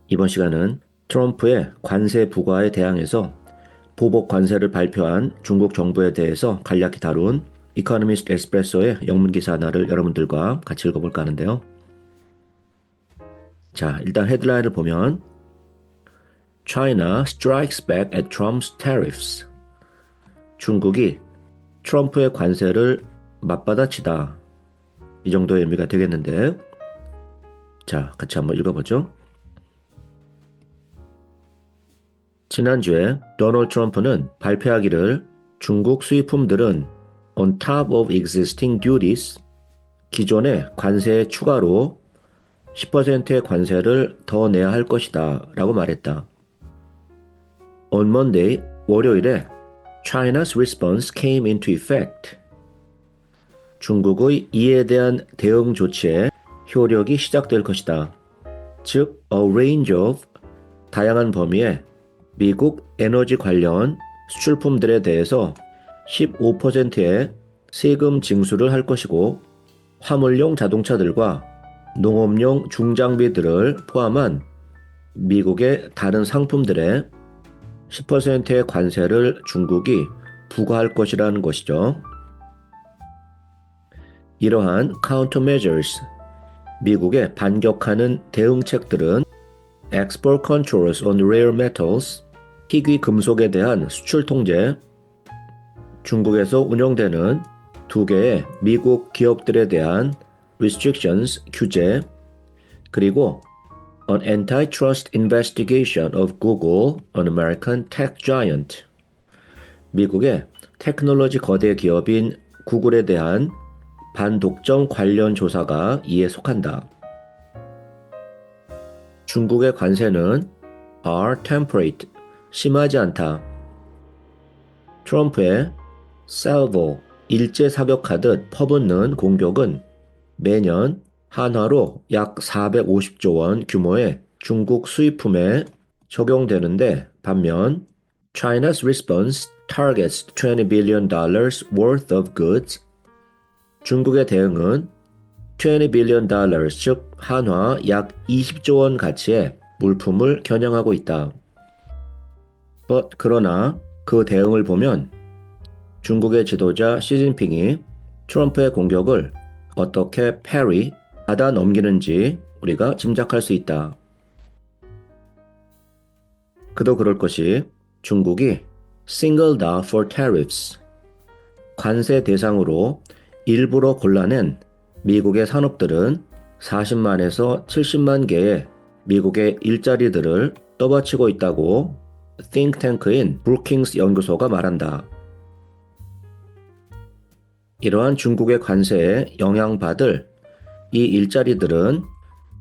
이번 시간은 트럼프의 관세 부과에 대항해서 보복 관세를 발표한 중국 정부에 대해서 간략히 다룬 이코노미스트 에스프레소의 영문 기사 하나를 여러분들과 같이 읽어볼까 하는데요. 자, 일단 헤드라인을 보면 China strikes back at Trump's tariffs. 중국이 트럼프의 관세를 맞받아치다. 이 정도의 의미가 되겠는데, 자, 같이 한번 읽어보죠. 지난주에 도널드 트럼프는 발표하기를 중국 수입품들은 on top of existing duties, 기존의 관세에 추가로 10%의 관세를 더 내야 할 것이다 라고 말했다. On Monday, 월요일에 China's response came into effect. 중국의 이에 대한 대응 조치의 효력이 시작될 것이다. 즉, a range of 다양한 범위의 미국 에너지 관련 수출품들에 대해서 15%의 세금 징수를 할 것이고 화물용 자동차들과 농업용 중장비들을 포함한 미국의 다른 상품들에 10%의 관세를 중국이 부과할 것이라는 것이죠. 이러한 countermeasures, 미국의 반격하는 대응책들은 export controls on rare metals, 희귀 금속에 대한 수출 통제, 중국에서 운영되는 두 개의 미국 기업들에 대한 restrictions, 규제, 그리고 an antitrust investigation of Google, an American tech giant. 미국의 테크놀로지 거대 기업인 구글에 대한 반독점 관련 조사가 이에 속한다. 중국의 관세는 are temperate, 심하지 않다. 트럼프의 salvo, 일제 사격하듯 퍼붓는 공격은 매년 한화로 약 450조 원 규모의 중국 수입품에 적용되는데 반면 China's response targets $20 billion worth of goods. 중국의 대응은 $20 billion, 즉 한화 약 20조 원 가치의 물품을 겨냥하고 있다. 그러나 그 대응을 보면 중국의 지도자 시진핑이 트럼프의 공격을 어떻게 받아 넘기는지 우리가 짐작할 수 있다. 그도 그럴 것이 중국이 singled out for tariffs, 관세 대상으로 일부러 골라낸 미국의 산업들은 40만에서 70만 개의 미국의 일자리들을 떠받치고 있다고 띵탱크인 브루킹스 연구소가 말한다. 이러한 중국의 관세에 영향받을 이 일자리들은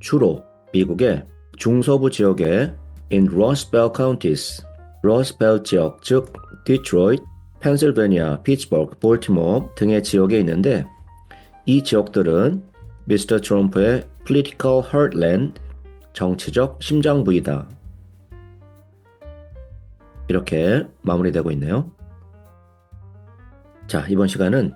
주로 미국의 중서부 지역의 in Rust Belt counties, Rust Belt 지역, 즉 디트로이트, 펜실베니아, 피츠버그, 볼티모어 등의 지역에 있는데 이 지역들은 미스터 트럼프의 political heartland, 정치적 심장부이다. 이렇게 마무리되고 있네요. 자, 이번 시간은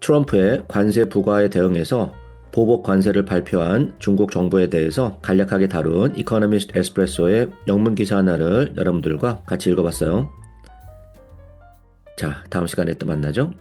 트럼프의 관세 부과에 대응해서 보복 관세를 발표한 중국 정부에 대해서 간략하게 다룬 이코노미스트 에스프레소의 영문 기사 하나를 여러분들과 같이 읽어봤어요. 자, 다음 시간에 또 만나죠.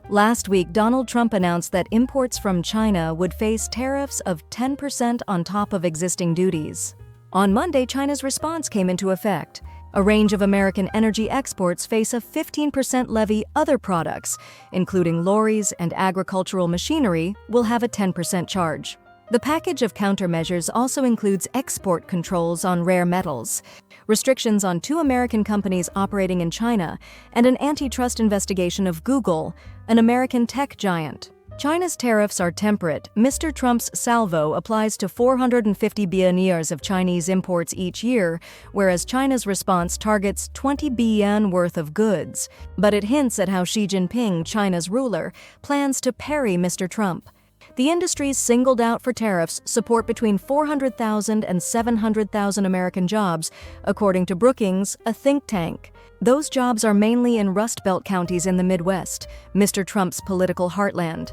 Last week, Donald Trump announced that imports from China would face tariffs of 10% on top of existing duties. On Monday, China's response came into effect. A range of American energy exports face a 15% levy. Other products, including lorries and agricultural machinery, will have a 10% charge. The package of countermeasures also includes export controls on rare metals, restrictions on 2 American companies operating in China, and an antitrust investigation of Google, an American tech giant. China's tariffs are temperate. Mr. Trump's salvo applies to 450 billion of Chinese imports each year, whereas China's response targets 20 billion worth of goods. But it hints at how Xi Jinping, China's ruler, plans to parry Mr. Trump. The industries singled out for tariffs support between 400,000 and 700,000 American jobs, according to Brookings, a think tank. Those jobs are mainly in Rust Belt counties in the Midwest, Mr. Trump's political heartland.